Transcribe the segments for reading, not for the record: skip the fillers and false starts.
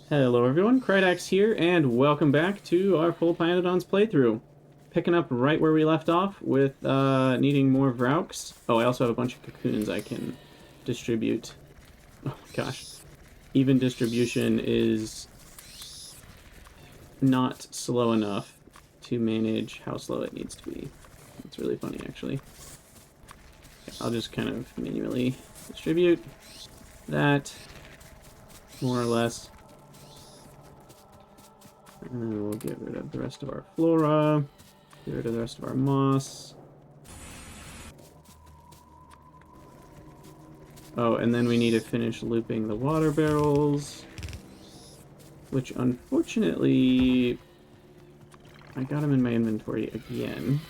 Hello everyone, Krydax here, and welcome back to our full pYanodon's playthrough. Picking up right where we left off with needing more Vrauks. Oh, I also have a bunch of cocoons I can distribute. Oh my gosh. Even distribution is not slow enough to manage how slow it needs to be. It's really funny, actually. Okay, I'll just kind of manually distribute that, more or less. And then we'll get rid of the rest of our flora, get rid of the rest of our moss. Oh, and then we need to finish looping the water barrels, which unfortunately, I got them in my inventory again.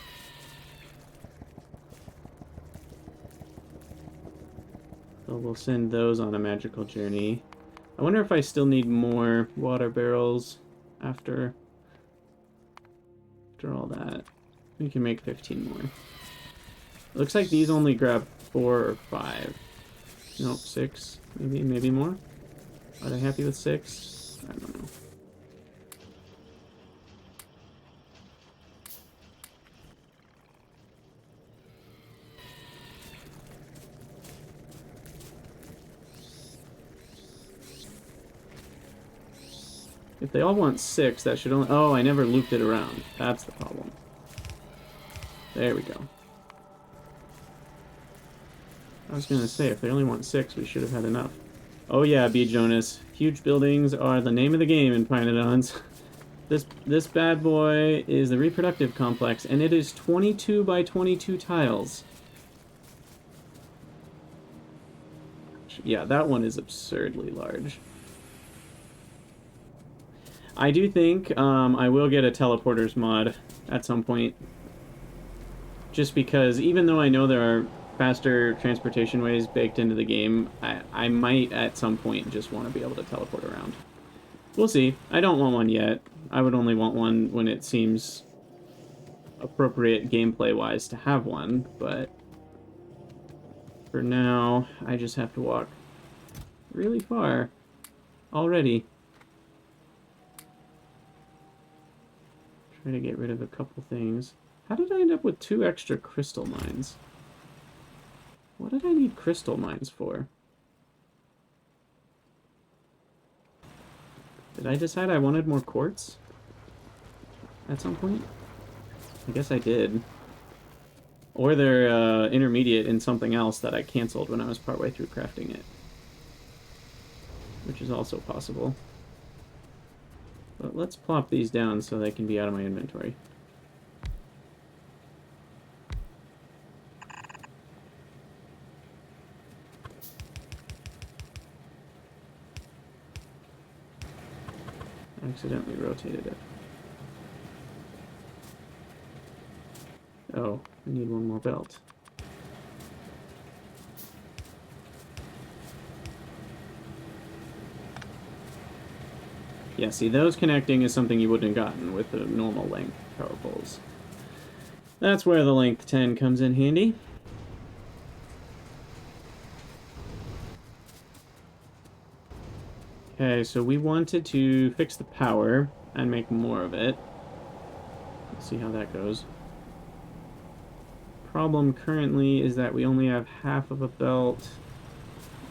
So we'll send those on a magical journey. I wonder if I still need more water barrels after all that. We can make 15 more. Looks like these only grab 4 or 5. Nope, 6. Maybe more. Are they happy with 6? I don't know. If they all want 6, that should only... Oh, I never looped it around. That's the problem. There we go. I was gonna say, if they only want 6, we should have had enough. Oh yeah, B. Jonas. Huge buildings are the name of the game in pYanodon's. This bad boy is the reproductive complex, and it is 22 by 22 tiles. Yeah, that one is absurdly large. I do think I will get a teleporters mod at some point. Just because, even though I know there are faster transportation ways baked into the game, I might at some point just want to be able to teleport around. We'll see. I don't want one yet. I would only want one when it seems appropriate gameplay-wise to have one, but for now, I just have to walk really far already. Try to get rid of a couple things. How did I end up with 2 extra crystal mines? What did I need crystal mines for? Did I decide I wanted more quartz at some point? I guess I did. Or they're intermediate in something else that I canceled when I was partway through crafting it. Which is also possible. But let's plop these down so they can be out of my inventory. I accidentally rotated it. Oh, I need one more belt. Yeah, see, those connecting is something you wouldn't have gotten with the normal length power poles. That's where the length 10 comes in handy. Okay, so we wanted to fix the power and make more of it. Let's see how that goes. Problem currently is that we only have half of a belt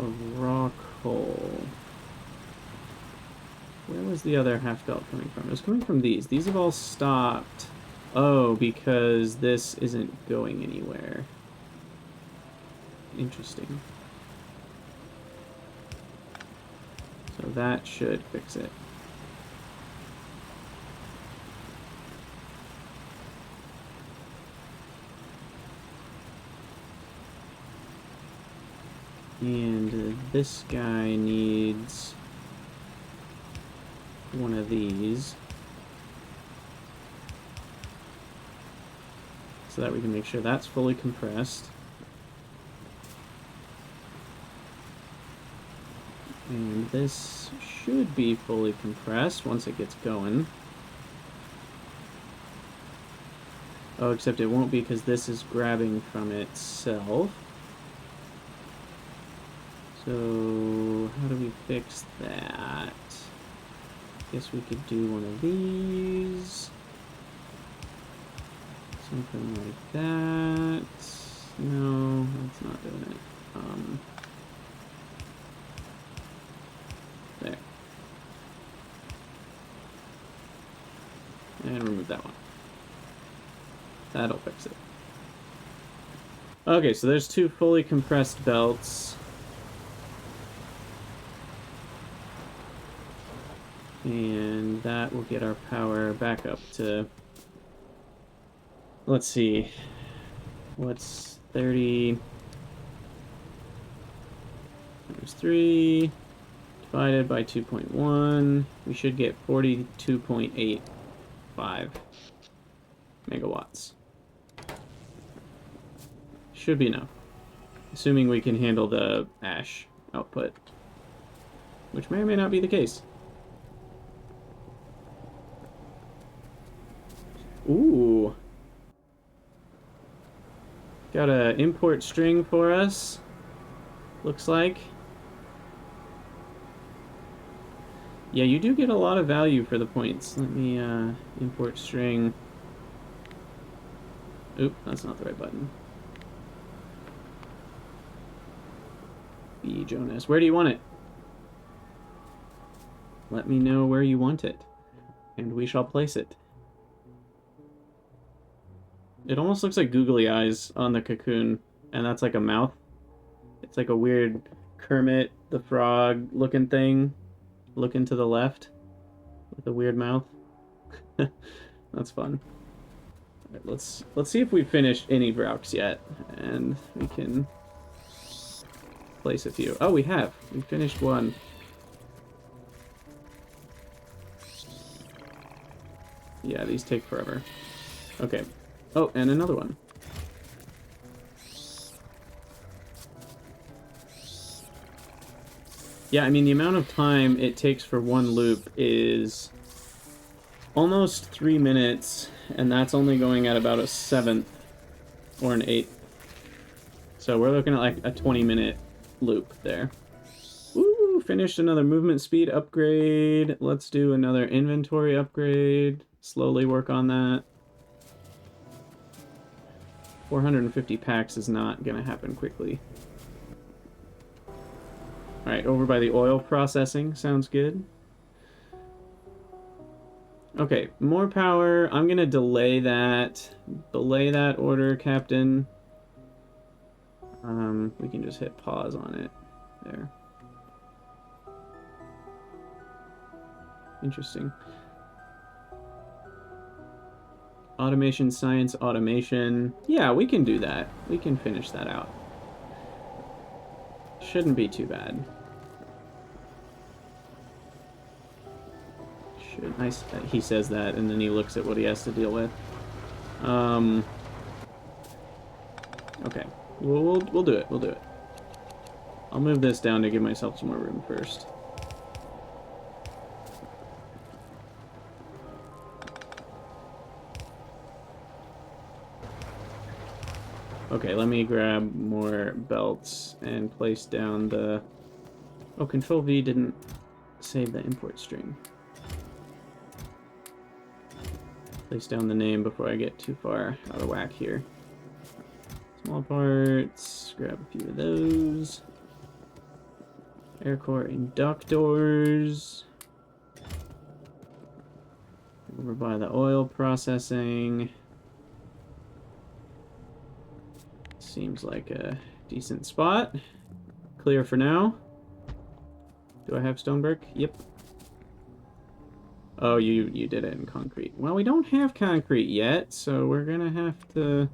of raw coal. Where was the other half belt coming from? It was coming from these. These have all stopped. Oh, because this isn't going anywhere. Interesting. So that should fix it. And this guy needs one of these so that we can make sure that's fully compressed. And this should be fully compressed once it gets going. Oh, except it won't be because this is grabbing from itself. So how do we fix that? Guess we could do one of these. Something like that. No, that's not doing it. There. And remove that one. That'll fix it. Okay, so there's 2 fully compressed belts. And that will get our power back up to... Let's see. What's 30? Times 3 divided by 2.1. We should get 42.85 megawatts. Should be enough. Assuming we can handle the ash output. Which may or may not be the case. Ooh. Got an import string for us. Looks like. Yeah, you do get a lot of value for the points. Let me import string. Oop, that's not the right button. B. Jonas. Where do you want it? Let me know where you want it, and we shall place it. It almost looks like googly eyes on the cocoon, and that's like a mouth. It's like a weird Kermit the Frog looking thing, looking to the left with a weird mouth. That's fun. All right, let's see if we've finished any Vrauks yet, and we can place a few. Oh, we have. We finished one. Yeah, these take forever. Okay. Oh, and another one. Yeah, I mean, the amount of time it takes for one loop is almost 3 minutes, and that's only going at about a 1/7 or an 1/8. So we're looking at like a 20-minute loop there. Ooh, finished another movement speed upgrade. Let's do another inventory upgrade. Slowly work on that. 450 packs is not going to happen quickly. Alright, over by the oil processing. Sounds good. Okay, more power. I'm going to delay that. Delay that order, Captain. We can just hit pause on it. There. Interesting. Automation, science, automation. Yeah, we can do that. We can finish that out. Shouldn't be too bad. He says that, and then he looks at what he has to deal with. Okay. We'll do it. We'll do it. I'll move this down to give myself some more room first. Okay, let me grab more belts and place down the... Oh, Control V didn't save the import string. Place down the name before I get too far out of whack here. Small parts, grab a few of those. Air core inductors. Over by the oil processing. Seems like a decent spot. Clear for now. Do I have stone brick? Yep. Oh, you did it in concrete. Well, we don't have concrete yet, so we're gonna have to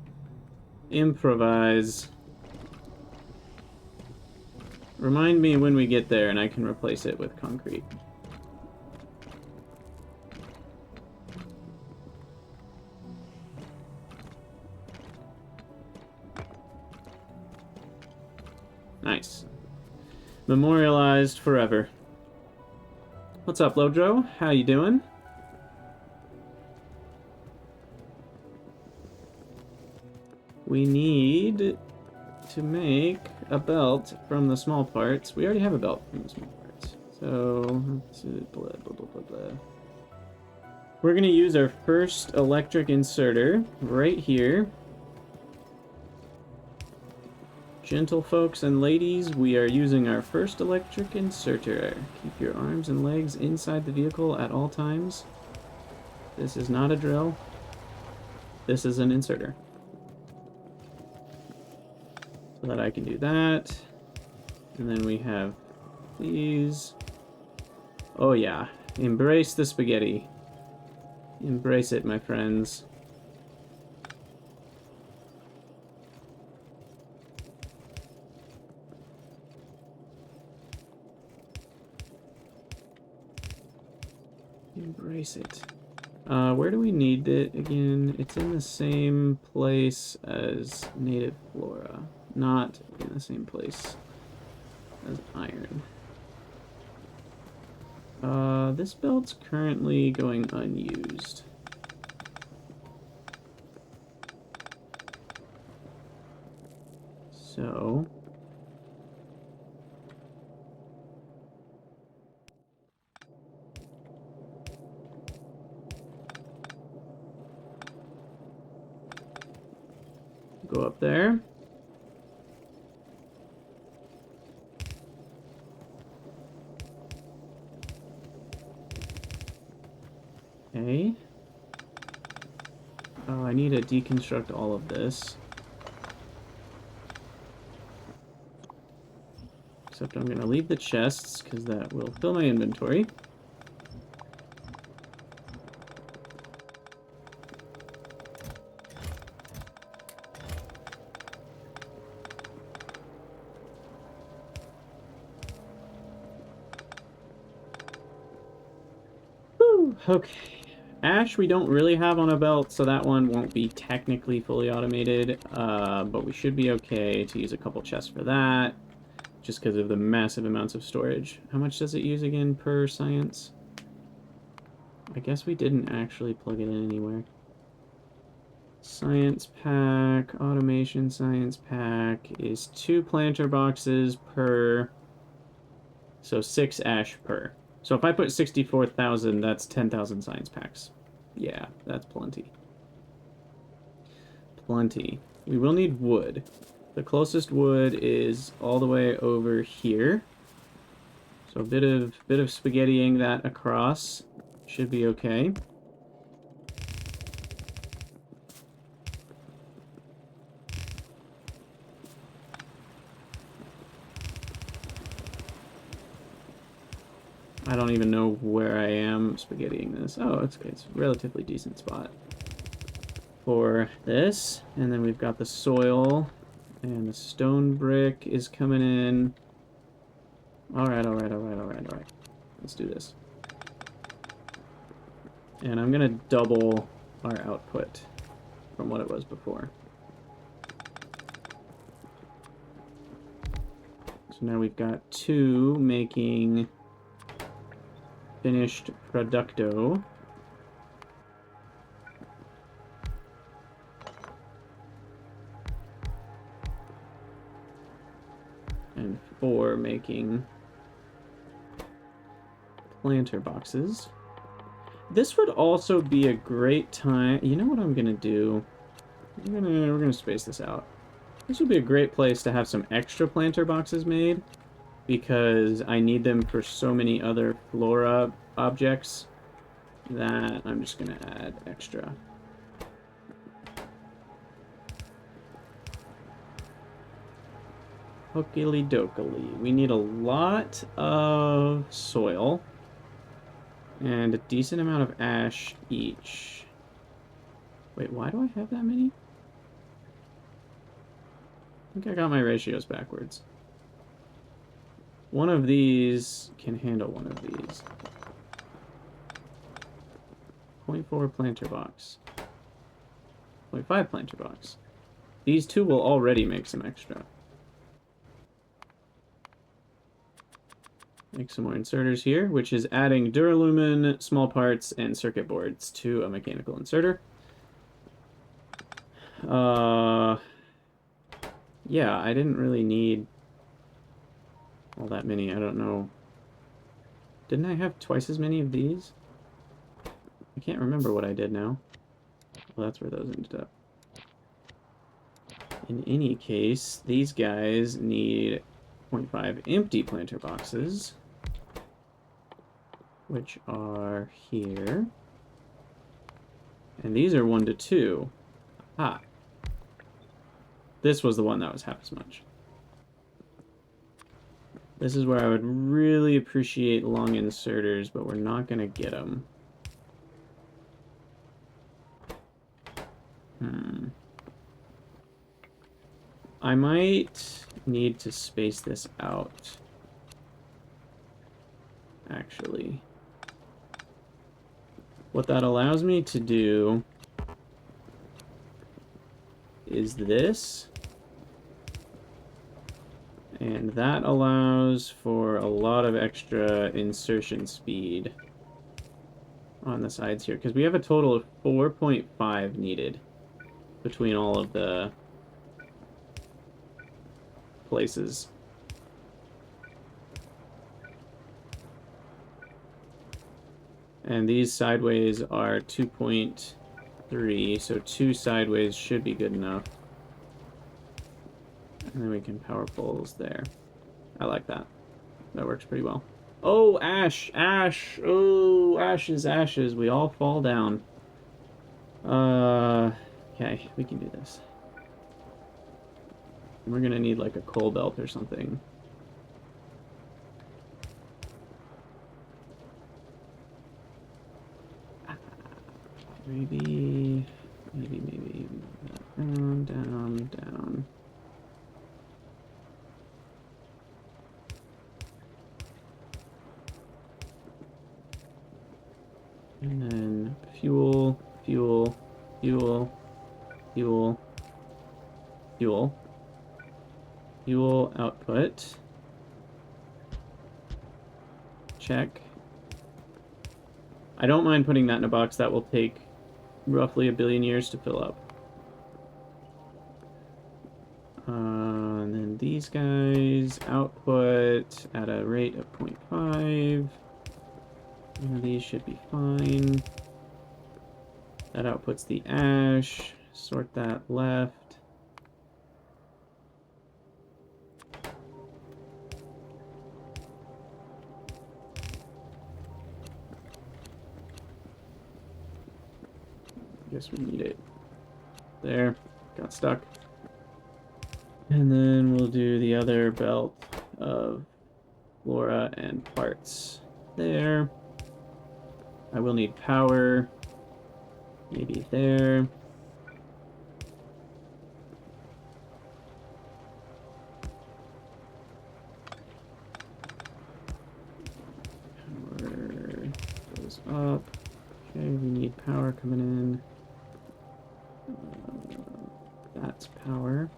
improvise. Remind me when we get there and I can replace it with concrete. Nice. Memorialized forever. What's up, Lodro? How you doing? We need to make a belt from the small parts. We already have a belt from the small parts. So So, let's see, blah, blah, blah, blah, blah. We're going to use our first electric inserter right here. Gentle folks and ladies, we are using our first electric inserter. Keep your arms and legs inside the vehicle at all times. This is not a drill. This is an inserter. So that I can do that. And then we have these. Oh yeah, embrace the spaghetti. Embrace it, my friends. Embrace it. Where do we need it again? It's in the same place as native flora, not in the same place as iron. This belt's currently going unused. So... go up there. Okay. Oh, I need to deconstruct all of this. Except I'm going to leave the chests, because that will fill my inventory. Whew, okay. Ash we don't really have on a belt, so that one won't be technically fully automated, but we should be okay to use a couple chests for that, just because of the massive amounts of storage. How much does it use again per science? I guess we didn't actually plug it in anywhere. Science pack, automation science pack is 2 planter boxes per, so 6 ash per. So if I put 64,000, that's 10,000 science packs. Yeah, that's plenty. Plenty. We will need wood. The closest wood is all the way over here. So a bit of spaghettiing that across should be okay. I don't even know where I am spaghettiing this. Oh, it's okay. It's a relatively decent spot for this. And then we've got the soil, and the stone brick is coming in. Alright. Let's do this. And I'm going to double our output from what it was before. So now we've got 2 making finished producto. And 4 making planter boxes. This would also be a great time. You know what I'm gonna do? We're gonna space this out. This would be a great place to have some extra planter boxes made, because I need them for so many other flora objects that I'm just gonna add extra. Hokily dokily. We need a lot of soil and a decent amount of ash each. Wait, why do I have that many? I think I got my ratios backwards. One of these can handle one of these. 0.4 planter box. 0.5 planter box. These 2 will already make some extra. Make some more inserters here, which is adding duralumin, small parts, and circuit boards to a mechanical inserter. Yeah, I didn't really need all that many. I don't know Didn't I have twice as many of these? I can't remember what I did now. Well, that's where those ended up. In any case, these guys need 0.5 empty planter boxes, which are here. And these are 1 to 2. Ah. This was the one that was half as much. This is where I would really appreciate long inserters, but we're not going to get them. I might need to space this out, actually. What that allows me to do is this. And that allows for a lot of extra insertion speed on the sides here, because we have a total of 4.5 needed between all of the places. And these sideways are 2.3, so 2 sideways should be good enough. And then we can power poles there. I like that. That works pretty well. Oh, ash! Ash! Oh, ashes, ashes. We all fall down. Okay, we can do this. We're gonna need like a coal belt or something. Maybe... Down, down, down. And then fuel, fuel, fuel, fuel, fuel, fuel output. Check. I don't mind putting that in a box. That will take roughly 1 billion years to fill up. And then these guys output at a rate of 0.5. These should be fine. That outputs the ash. Sort that left. Guess we need it. There. Got stuck. And then we'll do the other belt of flora and parts there. I will need power. Maybe there. Power goes up. Okay, we need power coming in. That's power.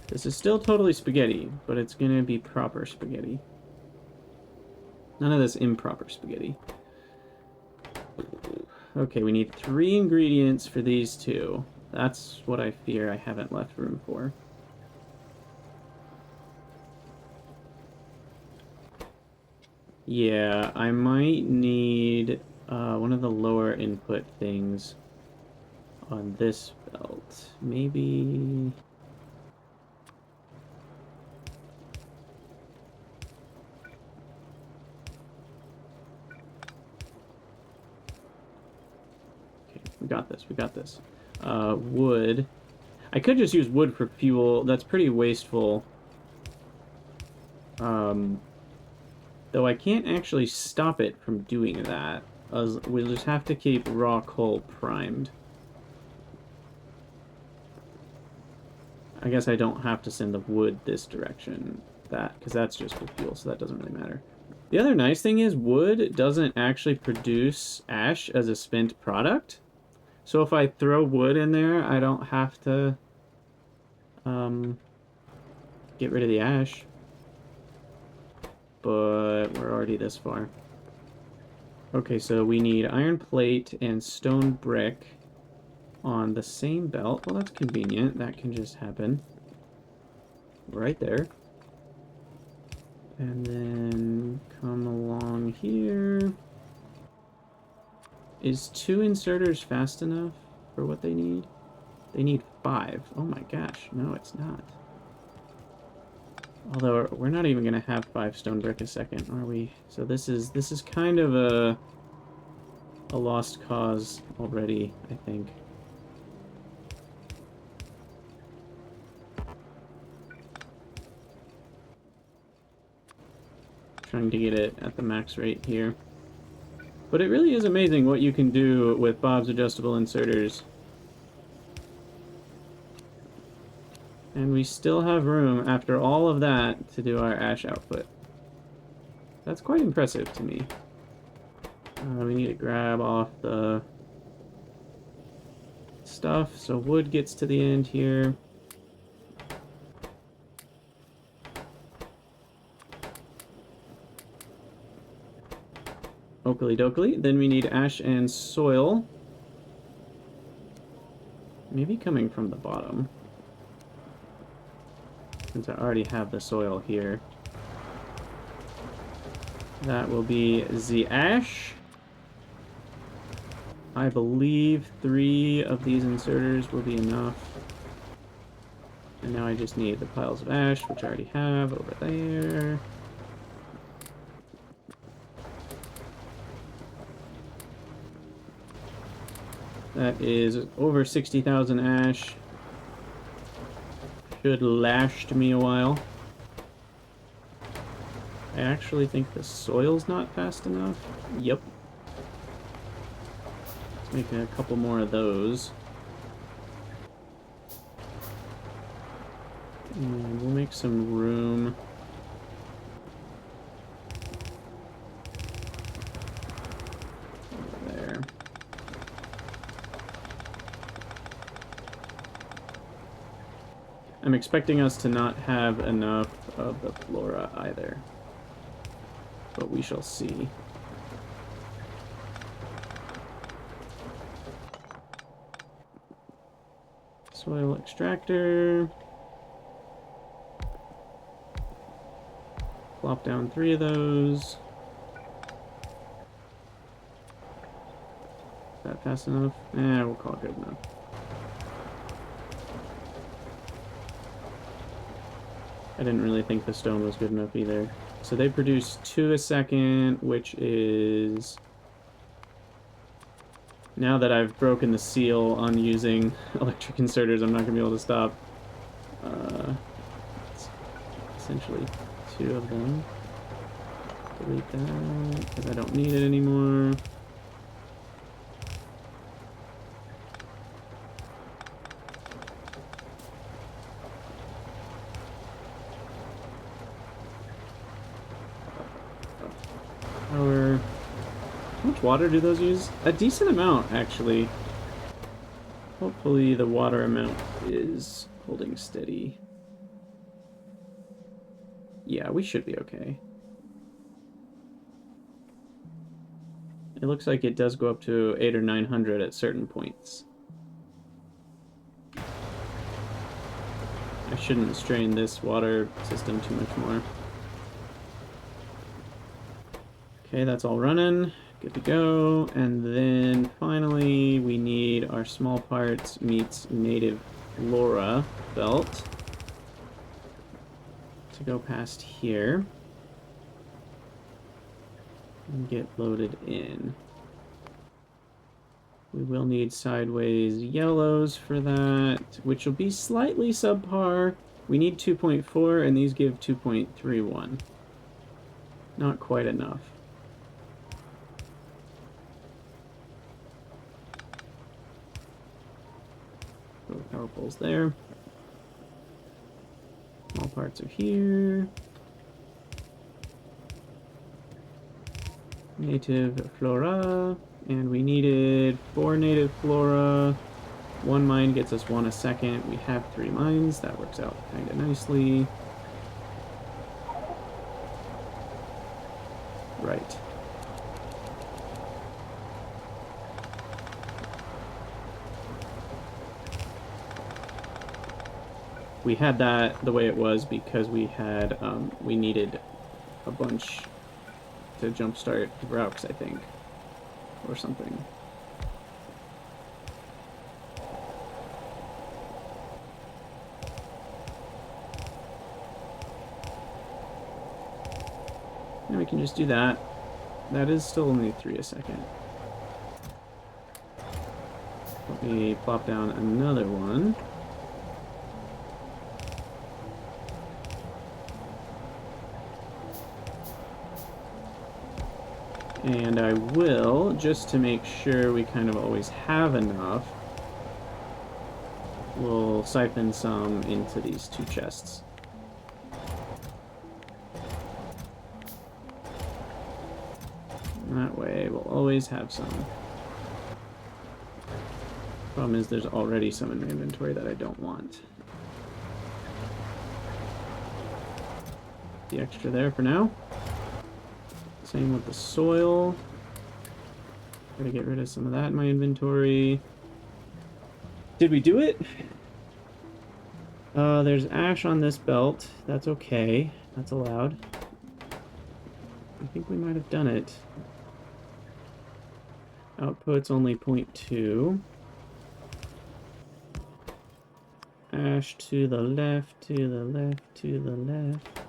This is still totally spaghetti, but it's gonna be proper spaghetti. None of this improper spaghetti. Okay, we need 3 ingredients for these 2. That's what I fear I haven't left room for. Yeah, I might need one of the lower input things on this belt. Maybe... We got this, we got this. Wood. I could just use wood for fuel. That's pretty wasteful. Though I can't actually stop it from doing that. We'll just have to keep raw coal primed. I guess I don't have to send the wood this direction. Because that's just for fuel, so that doesn't really matter. The other nice thing is wood doesn't actually produce ash as a spent product. So if I throw wood in there, I don't have to get rid of the ash. But we're already this far. Okay, so we need iron plate and stone brick on the same belt. Well, that's convenient. That can just happen right there. And then come along here. Is 2 inserters fast enough for what they need? They need 5. Oh my gosh, no it's not. Although we're not even gonna have 5 stone brick a second, are we? So this is kind of a lost cause already, I think. Trying to get it at the max rate here. But it really is amazing what you can do with Bob's adjustable inserters. And we still have room, after all of that, to do our ash output. That's quite impressive to me. We need to grab off the stuff, so wood gets to the end here. Oakley dokley. Then we need ash and soil. Maybe coming from the bottom, since I already have the soil here. That will be the ash. I believe 3 of these inserters will be enough. And now I just need the piles of ash, which I already have over there. That is over 60,000 ash. Should last me a while. I actually think the soil's not fast enough. Yep. Let's make a couple more of those. And we'll make some room. Over there. I'm expecting us to not have enough of the flora either, but we shall see. Soil extractor. Plop down 3 of those. Is that fast enough? We'll call it good enough. I didn't really think the stone was good enough either. So they produce 2 a second, which is... Now that I've broken the seal on using electric inserters, I'm not going to be able to stop. It's essentially 2 of them. Delete that, because I don't need it anymore. Power. How much water do those use? A decent amount, actually. Hopefully the water amount is holding steady. Yeah, we should be okay. It looks like it does go up to 800 or 900 at certain points. I shouldn't strain this water system too much more. Okay, that's all running. Good to go. And then finally we need our small parts meets native flora belt to go past here and get loaded in. We will need sideways yellows for that, which will be slightly subpar. We need 2.4 and these give 2.31. Not quite enough. Power poles there. Small parts are here. Native flora. And we needed 4 native flora. 1 mine gets us 1 a second. We have 3 mines. That works out kind of nicely. Right. We had that the way it was because we had, we needed a bunch to jumpstart Vrauks, I think, or something. And we can just do that. That is still only 3 a second. Let me plop down another one. And I will, just to make sure we kind of always have enough, we'll siphon some into these 2 chests. That way, we'll always have some. Problem is, there's already some in my inventory that I don't want. The extra there for now. Same with the soil. Gotta get rid of some of that in my inventory. Did we do it? There's ash on this belt. That's okay. That's allowed. I think we might have done it. Output's only 0.2. Ash to the left, to the left, to the left.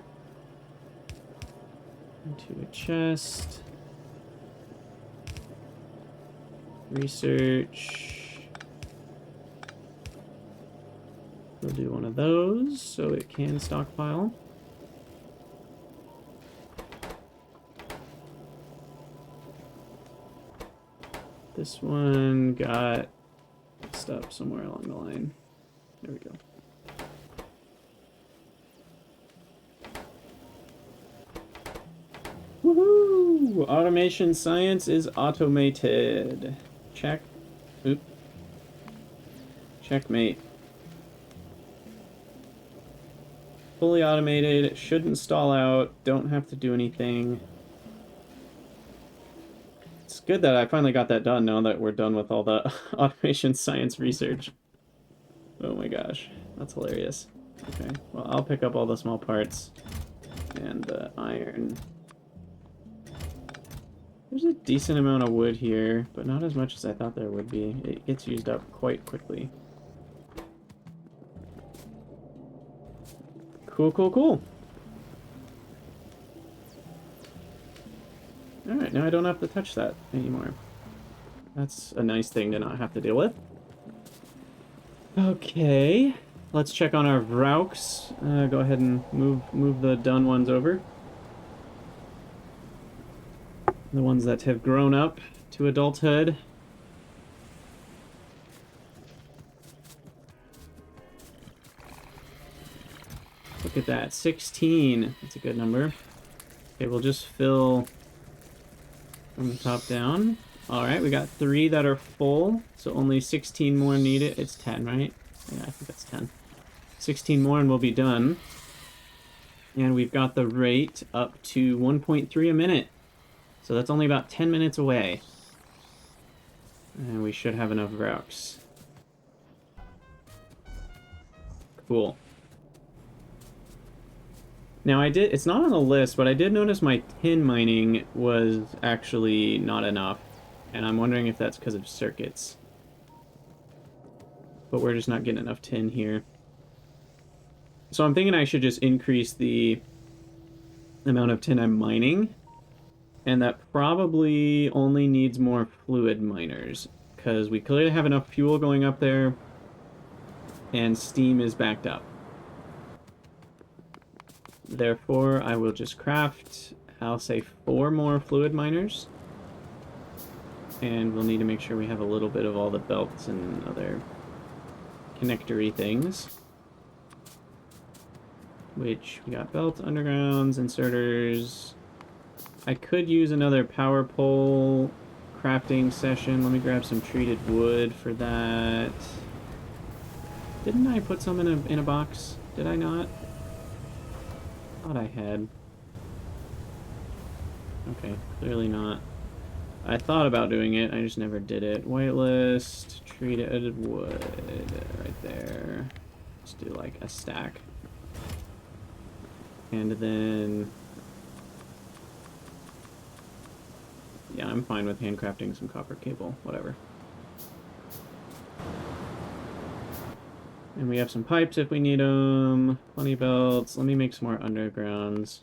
Into a chest. Research. We'll do one of those so it can stockpile. This one got messed up somewhere along the line. There we go. Woohoo! Automation science is automated. Check. Oop. Checkmate. Fully automated. Shouldn't stall out. Don't have to do anything. It's good that I finally got that done now that we're done with all the automation science research. Oh my gosh. That's hilarious. Okay. Well, I'll pick up all the small parts and the iron. There's a decent amount of wood here, but not as much as I thought there would be. It gets used up quite quickly. Cool, cool, cool. Alright, now I don't have to touch that anymore. That's a nice thing to not have to deal with. Okay, let's check on our Vrauks. Go ahead and move the done ones over. The ones that have grown up to adulthood. Look at that, 16. That's a good number. Okay, we'll just fill from the top down. Alright, we got 3 that are full, so only 16 more needed. It's 10, right? Yeah, I think that's 10. 16 more and we'll be done. And we've got the rate up to 1.3 a minute. So that's only about 10 minutes away. And we should have enough Vrauks. Cool. Now it's not on the list, but I did notice my tin mining was actually not enough. And I'm wondering if that's because of circuits. But we're just not getting enough tin here. So I'm thinking I should just increase the amount of tin I'm mining. And that probably only needs more fluid miners, because we clearly have enough fuel going up there, and steam is backed up. Therefore, I will just craft, I'll say 4 more fluid miners. And we'll need to make sure we have a little bit of all the belts and other connectory things. Which, we got belt, undergrounds, inserters. I could use another power pole crafting session. Let me grab some treated wood for that. Didn't I put some in a box? Did I not? Thought I had. Okay, clearly not. I thought about doing it, I just never did it. Whitelist, treated wood, right there. Let's do like a stack. And then Yeah, I'm fine with handcrafting some copper cable, whatever. And we have some pipes if we need them. Plenty of belts. Let me make some more undergrounds.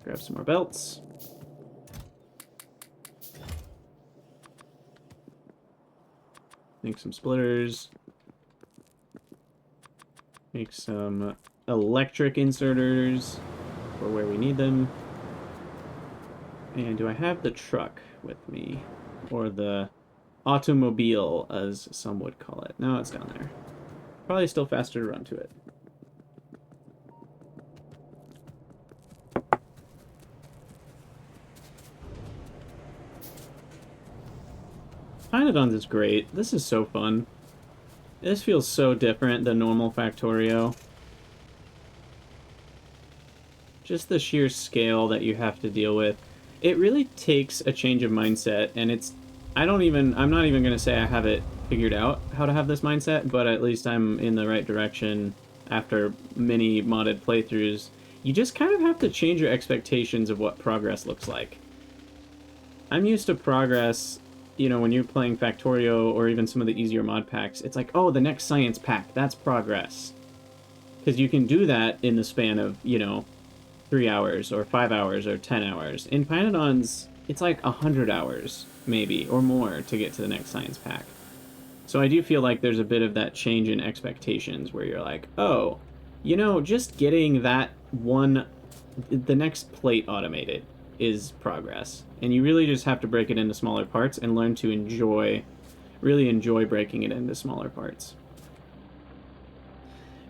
Grab some more belts. Make some splitters. Make some electric inserters for where we need them. And do I have the truck with me? Or the automobile, as some would call it. No, it's down there. Probably still faster to run to it. pYanodon's is great. This is so fun. This feels so different than normal Factorio. Just the sheer scale that you have to deal with. It really takes a change of mindset, and it's... I'm not even going to say I have it figured out how to have this mindset, but at least I'm in the right direction after many modded playthroughs. You just kind of have to change your expectations of what progress looks like. I'm used to progress, you know, when you're playing Factorio or even some of the easier mod packs, it's like, oh, the next science pack, that's progress. Because you can do that in the span of, you know, 3 hours or 5 hours or 10 hours. In pYanodon's, it's like 100 hours, maybe, or more to get to the next science pack. So I do feel like there's a bit of that change in expectations where you're like, oh, you know, just getting that one, the next plate automated is progress. And you really just have to break it into smaller parts and learn to enjoy, really enjoy breaking it into smaller parts.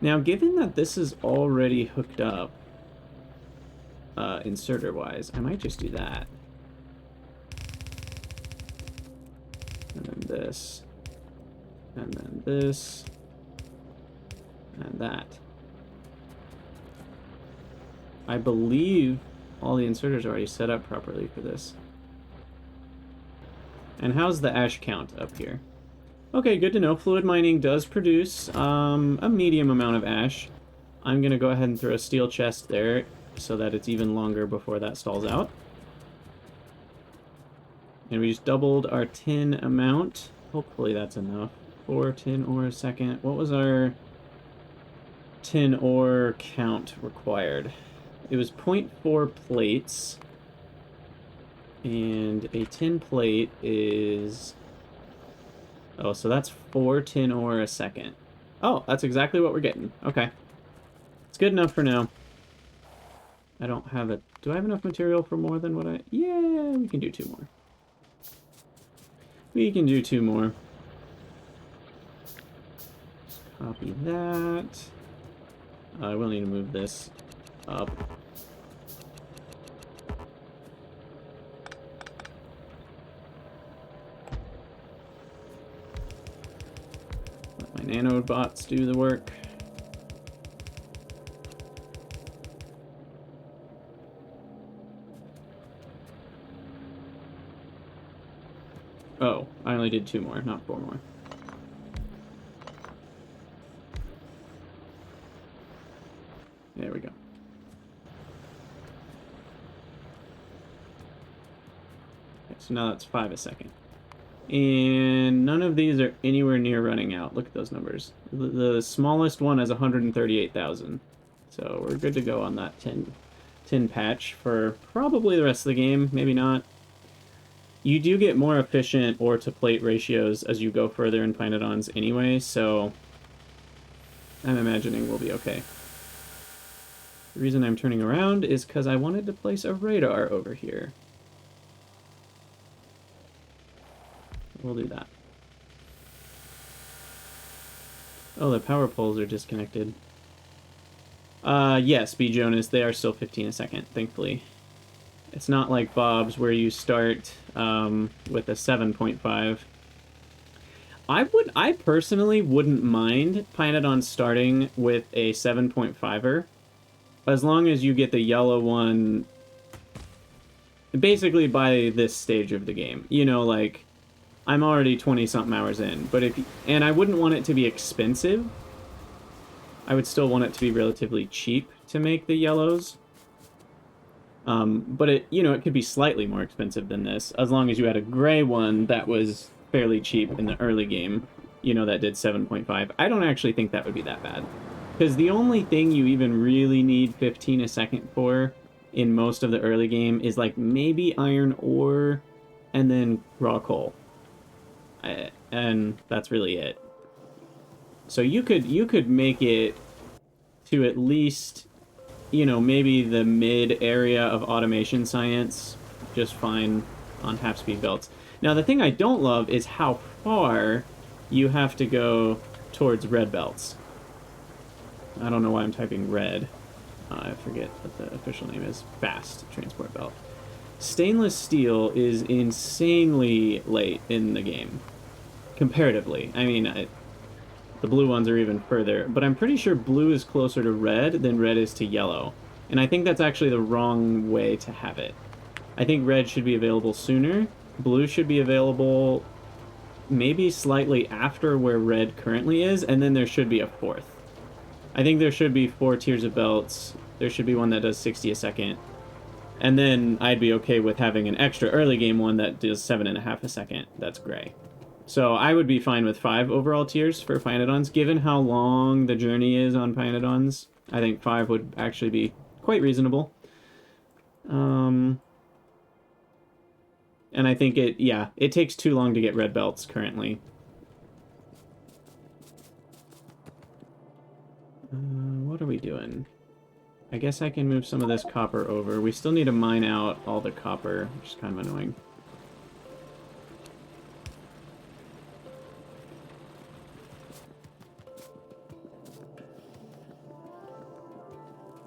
Now, given that this is already hooked up, inserter-wise, I might just do that. And then this. And then this. And that. I believe all the inserters are already set up properly for this. And how's the ash count up here? Okay, good to know. Fluid mining does produce a medium amount of ash. I'm going to go ahead and throw a steel chest there so that it's even longer before that stalls out. And we just doubled our tin amount. Hopefully that's enough. 4 tin ore a second. What was our tin ore count required? It was 0.4 plates. And a tin plate is... Oh, so that's 4 tin ore a second. Oh, that's exactly what we're getting. Okay. It's good enough for now. I don't have it. Do I have enough material for more than what I... Yeah, we can do 2 more. We can do 2 more. Copy that. I will need to move this up. Let my nanode bots do the work. Oh, I only did 2 more, not 4 more. There we go. Okay, so now that's 5 a second. And none of these are anywhere near running out. Look at those numbers. The smallest one has 138,000. So we're good to go on that tin patch for probably the rest of the game. Maybe not. You do get more efficient ore-to-plate ratios as you go further in pYanodon's anyway, so I'm imagining we'll be okay. The reason I'm turning around is because I wanted to place a radar over here. We'll do that. Oh, the power poles are disconnected. Yes, B. Jonas, they are still 15 a second, thankfully. It's not like Bob's where you start with a 7.5. I personally wouldn't mind pYanodon starting with a 7.5er, as long as you get the yellow one basically by this stage of the game. You know, like, I'm already 20-something hours in, but and I wouldn't want it to be expensive. I would still want it to be relatively cheap to make the yellows. But it, you know, it could be slightly more expensive than this, as long as you had a gray one that was fairly cheap in the early game, you know, that did 7.5. I don't actually think that would be that bad. Because the only thing you even really need 15 a second for in most of the early game is like maybe iron ore and then raw coal. And that's really it. So you could make it to at least, you know, maybe the mid area of automation science just fine on half-speed belts. Now, the thing I don't love is how far you have to go towards red belts. I don't know why I'm typing red. I forget what the official name is. Fast transport belt. Stainless steel is insanely late in the game, comparatively. I mean, the blue ones are even further, but I'm pretty sure blue is closer to red than red is to yellow. And I think that's actually the wrong way to have it. I think red should be available sooner. Blue should be available maybe slightly after where red currently is, and then there should be a fourth. I think there should be 4 tiers of belts. There should be one that does 60 a second. And then I'd be okay with having an extra early game one that does 7.5 a second. That's gray. So I would be fine with 5 overall tiers for pYanodon's. Given how long the journey is on pYanodon's, I think 5 would actually be quite reasonable. And I think it takes too long to get red belts currently. What are we doing? I guess I can move some of this copper over. We still need to mine out all the copper, which is kind of annoying.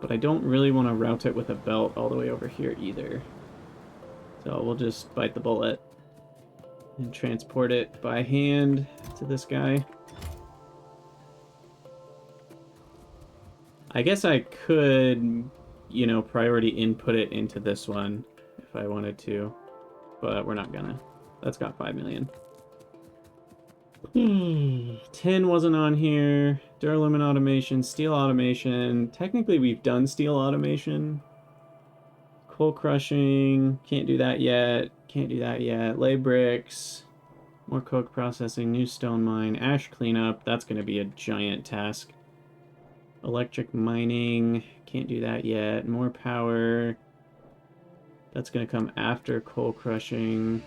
But I don't really want to route it with a belt all the way over here either. So we'll just bite the bullet and transport it by hand to this guy. I guess I could, you know, priority input it into this one if I wanted to, but we're not gonna. That's got 5 million. 10 wasn't on here. Duralumin automation, steel automation. Technically, we've done steel automation. Coal crushing, can't do that yet. Can't do that yet. Lay bricks, more coke processing, new stone mine, ash cleanup. That's going to be a giant task. Electric mining, can't do that yet. More power. That's going to come after coal crushing.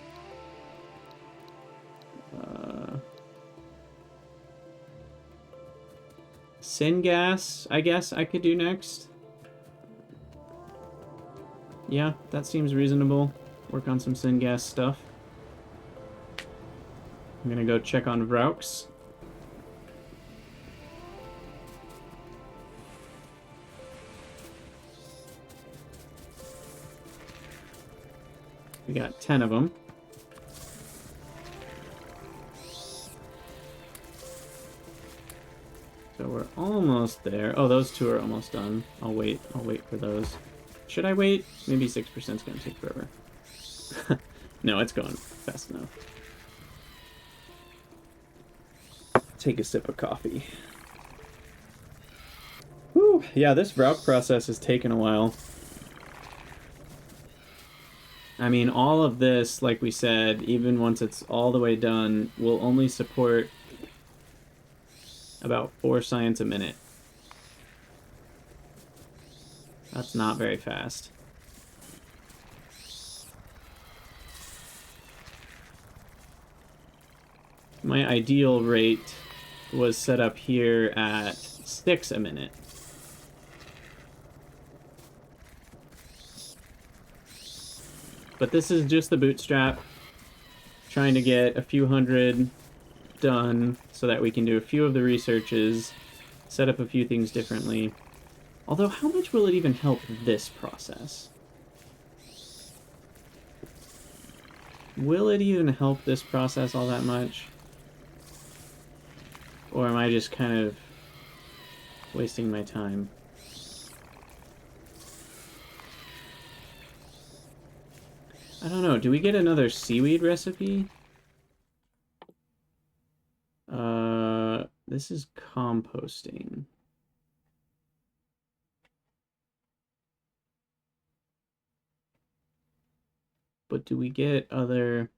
Syngas, I guess I could do next. Yeah, that seems reasonable. Work on some syngas stuff. I'm gonna go check on Vrauks. We got 10 of them. So we're almost there. Oh, those 2 are almost done. I'll wait for those. Should I wait? Maybe 6% is going to take forever. No, it's going fast enough. Take a sip of coffee. Whew, yeah, this Vrauk process has taken a while. I mean, all of this, like we said, even once it's all the way done, will only support about 4 science a minute. That's not very fast. My ideal rate was set up here at 6 a minute. But this is just the bootstrap. Trying to get a few hundred done so that we can do a few of the researches, set up a few things differently. Although, how much will it even help this process? Will it even help this process all that much? Or am I just kind of wasting my time? I don't know. Do we get another seaweed recipe? This is composting. but do we get other...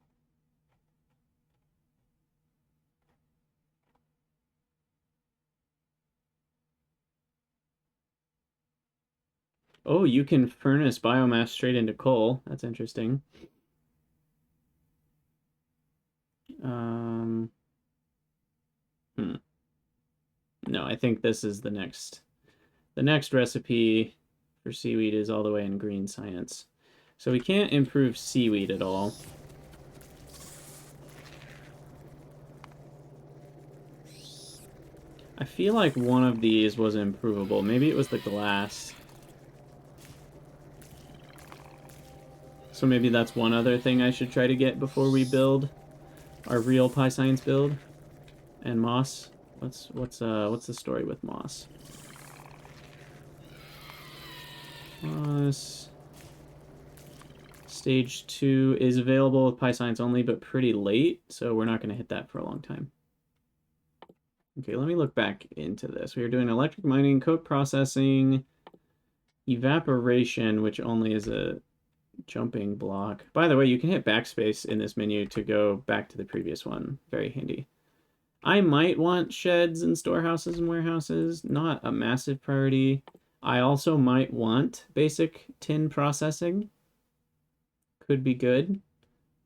Oh, you can furnace biomass straight into coal. That's interesting. No, I think this is the next recipe for seaweed is all the way in green science. So we can't improve seaweed at all. I feel like one of these was improvable. Maybe it was the glass. So maybe that's one other thing I should try to get before we build our real pyscience build. And moss. What's the story with moss? Moss. Stage 2 is available with pyscience only, but pretty late, so we're not going to hit that for a long time. Okay, let me look back into this. We are doing electric mining, coke processing, evaporation, which only is a jumping block. By the way, you can hit backspace in this menu to go back to the previous one. Very handy. I might want sheds and storehouses and warehouses. Not a massive priority. I also might want basic tin processing. Could be good.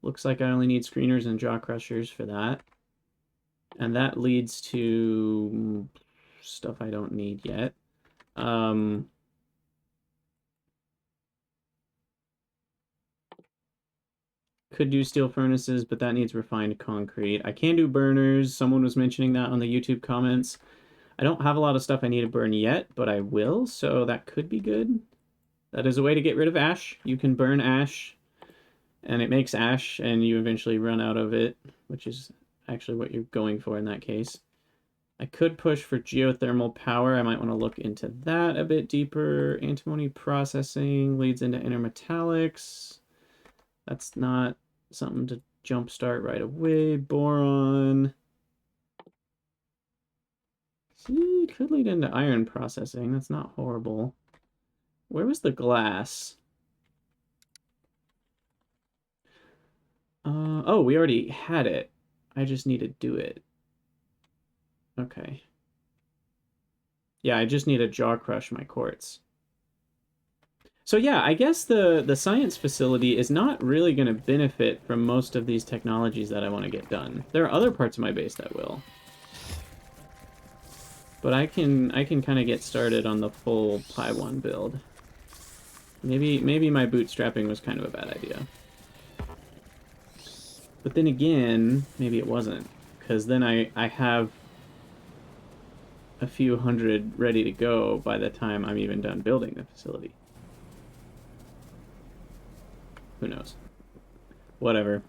Looks like I only need screeners and jaw crushers for that. And that leads to stuff I don't need yet. Could do steel furnaces, but that needs refined concrete. I can do burners. Someone was mentioning that on the YouTube comments. I don't have a lot of stuff I need to burn yet, but I will, so that could be good. That is a way to get rid of ash. You can burn ash, and it makes ash, and you eventually run out of it, which is actually what you're going for in that case. I could push for geothermal power. I might want to look into that a bit deeper. Antimony processing leads into intermetallics. That's not something to jumpstart right away. Boron. See, could lead into iron processing. That's not horrible. Where was the glass? Oh, we already had it. I just need to do it. Okay. Yeah, I just need to jaw crush my quartz. So yeah, I guess the science facility is not really going to benefit from most of these technologies that I want to get done. There are other parts of my base that will. But I can kind of get started on the full Py1 build. Maybe my bootstrapping was kind of a bad idea. But then again, maybe it wasn't. Because then I have a few hundred ready to go by the time I'm even done building the facility. Who knows? Whatever.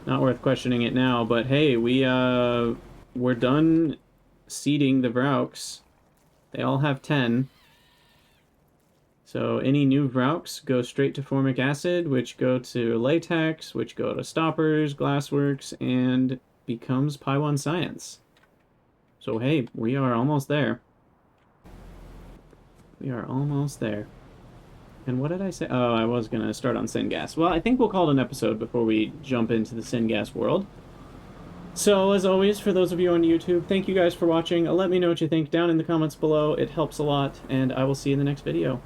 Not worth questioning it now, but hey, we're done seeding the Vrauks. They all have 10. So any new Vrauks go straight to formic acid, which go to latex, which go to stoppers, glassworks, and becomes Py1 science. So hey, we are almost there. We are almost there. And what did I say? Oh, I was going to start on syngas. Well, I think we'll call it an episode before we jump into the syngas world. So, as always, for those of you on YouTube, thank you guys for watching. Let me know what you think down in the comments below. It helps a lot, and I will see you in the next video.